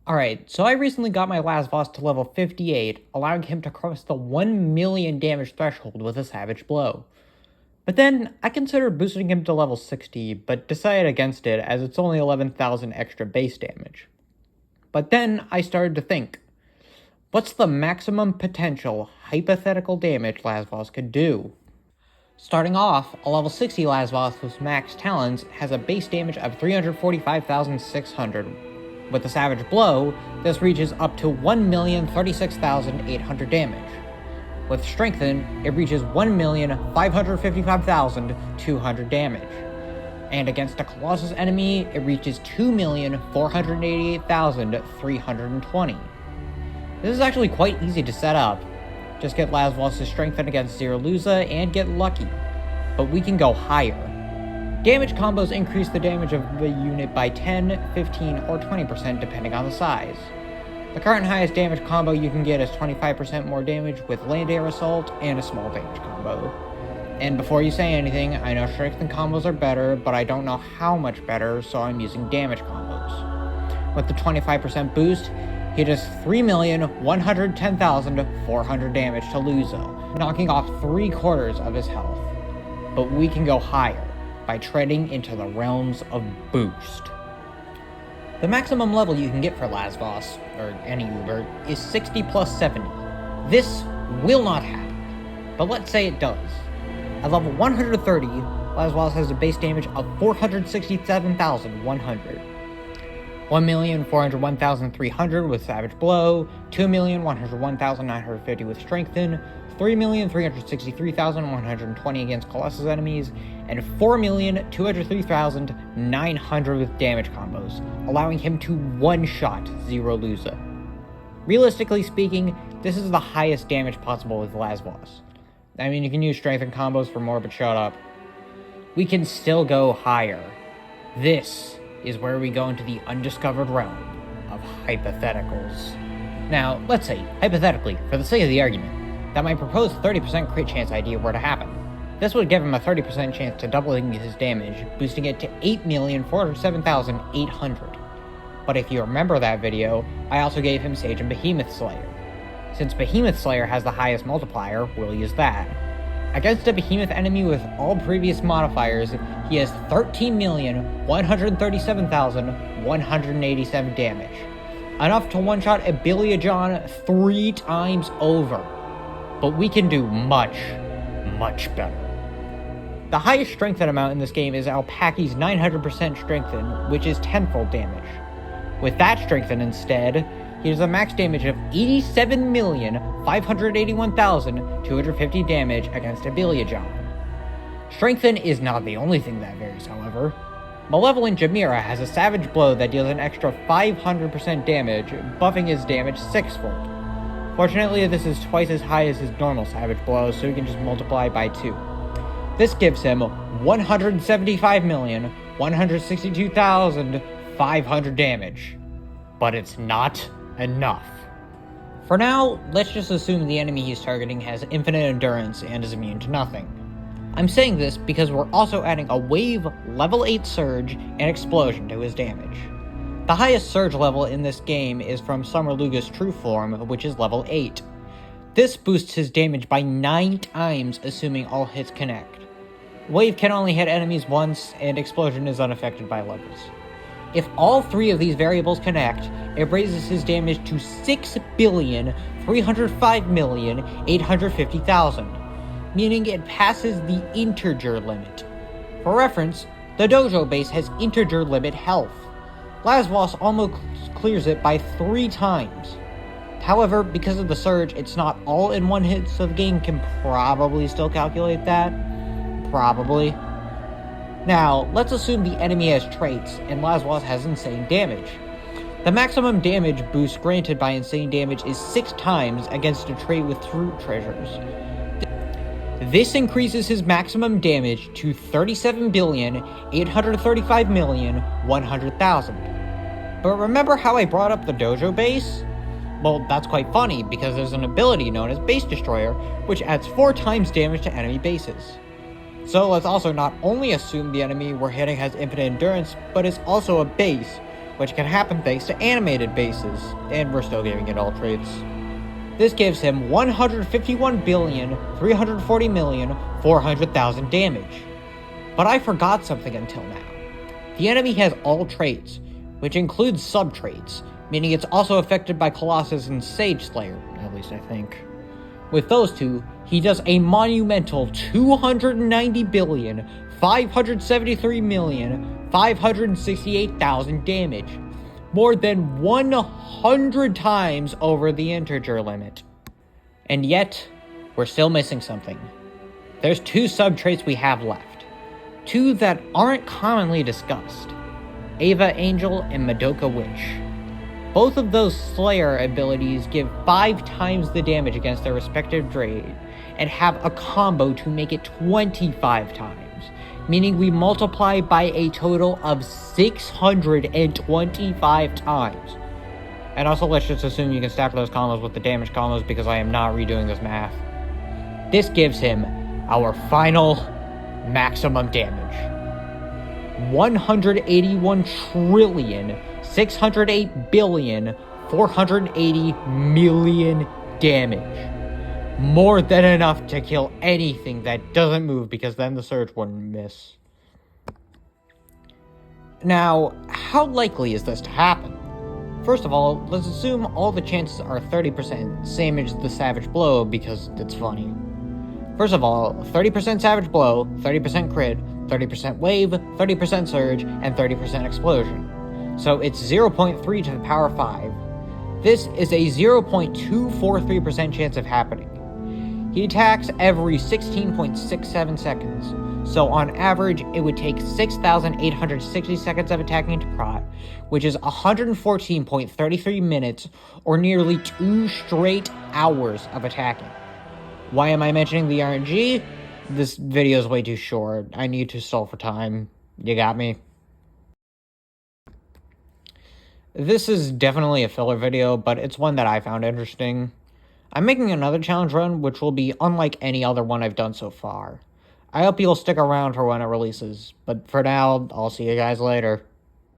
Alright, so I recently got my Lasvoss to level 58, allowing him to cross the 1 million damage threshold with a Savage Blow. But then, I considered boosting him to level 60, but decided against it as it's only 11,000 extra base damage. But then, I started to think, what's the maximum potential hypothetical damage Lasvoss could do? Starting off, a level 60 Lasvoss with max talents has a base damage of 345,600. With the Savage Blow, this reaches up to 1,036,800 damage. With Strengthen, it reaches 1,555,200 damage. And against a Colossus enemy, it reaches 2,488,320. This is actually quite easy to set up. Just get Lasvoss' Strengthen against Zeraluza and get lucky. But we can go higher. Damage combos increase the damage of the unit by 10, 15, or 20% depending on the size. The current highest damage combo you can get is 25% more damage with Land Air Assault and a small damage combo. And before you say anything, I know Strengthen combos are better, but I don't know how much better, so I'm using damage combos. With the 25% boost, he does 3,110,400 damage to Luza, knocking off 3/4 of his health. But we can go higher by treading into the realms of boost. The maximum level you can get for Lasvoss, or any Uber, is 60 plus 70. This will not happen, but let's say it does. At level 130, Lasvoss has a base damage of 467,100. 1,401,300 with Savage Blow, 2,101,950 with Strengthen, 3,363,120 against Colossus enemies, and 4,203,900 with damage combos, allowing him to one-shot Zeraluza. Realistically speaking, this is the highest damage possible with Lasvoss. I mean, you can use Strengthen combos for more, but shut up. We can still go higher. This is where we go into the undiscovered realm of hypotheticals. Now, let's say, hypothetically, for the sake of the argument, that my proposed 30% crit chance idea were to happen. This would give him a 30% chance to doubling his damage, boosting it to 8,407,800. But if you remember that video, I also gave him Sage and Behemoth Slayer. Since Behemoth Slayer has the highest multiplier, we'll use that. Against a Behemoth enemy with all previous modifiers, he has 13,137,187 damage. Enough to one-shot Abilia 3 times over. But we can do much, much better. The highest Strengthen amount in this game is Alpaki's 900% Strengthen, which is tenfold damage. With that Strengthen instead, he does a max damage of 87,581,250 damage against Abilia. Strengthen is not the only thing that varies, however. Malevolent Jamira has a Savage Blow that deals an extra 500% damage, buffing his damage sixfold. Fortunately, this is twice as high as his normal Savage Blow, so he can just multiply by 2. This gives him 175,162,500 damage. But it's not enough. For now, let's just assume the enemy he's targeting has infinite endurance and is immune to nothing. I'm saying this because we're also adding a Wave level 8 Surge and Explosion to his damage. The highest Surge level in this game is from Summerluga's True Form, which is level 8. This boosts his damage by 9 times, assuming all hits connect. Wave can only hit enemies once, and Explosion is unaffected by levels. If all 3 of these variables connect, it raises his damage to 6,305,850,000, meaning it passes the integer limit. For reference, the dojo base has integer limit health. Lasvoss almost clears it by 3 times. However, because of the surge, it's not all in one hit, so the game can probably still calculate that. Probably. Now, let's assume the enemy has traits, and Lasvoss has insane damage. The maximum damage boost granted by insane damage is 6 times against a trait with fruit treasures. This increases his maximum damage to 37,835,100,000. But remember how I brought up the dojo base? Well, that's quite funny, because there's an ability known as Base Destroyer, which adds 4 times damage to enemy bases. So let's also not only assume the enemy we're hitting has infinite endurance, but is also a base, which can happen thanks to animated bases, and we're still giving it all traits. This gives him 151,340,400,000 damage. But I forgot something until now. The enemy has all traits, which includes sub-traits, meaning it's also affected by Colossus and Sage Slayer, at least I think. With those two, he does a monumental 290,573,568,000 damage, more than 100 times over the integer limit. And yet, we're still missing something. There's two sub-traits we have left, two that aren't commonly discussed: Ava Angel and Madoka Witch. Both of those Slayer abilities give 5 times the damage against their respective trait, and have a combo to make it 25 times, meaning we multiply by a total of 625 times. And also, let's just assume you can stack those combos with the damage combos, because I am not redoing this math. This gives him our final maximum damage: 181,608,480,000,000 damage. More than enough to kill anything that doesn't move, because then the surge wouldn't miss. Now, how likely is this to happen? First of all, let's assume all the chances are 30%, same as the Savage Blow, because it's funny. First of all, 30% Savage Blow, 30% Crit, 30% Wave, 30% Surge, and 30% Explosion. So it's 0.3 to the power 5. This is a 0.243% chance of happening. He attacks every 16.67 seconds, so on average it would take 6,860 seconds of attacking to prot, which is 114.33 minutes, or nearly 2 straight hours of attacking. Why am I mentioning the RNG? This video is way too short. I need to stall for time. You got me? This is definitely a filler video, but it's one that I found interesting. I'm making another challenge run, which will be unlike any other one I've done so far. I hope you'll stick around for when it releases, but for now, I'll see you guys later.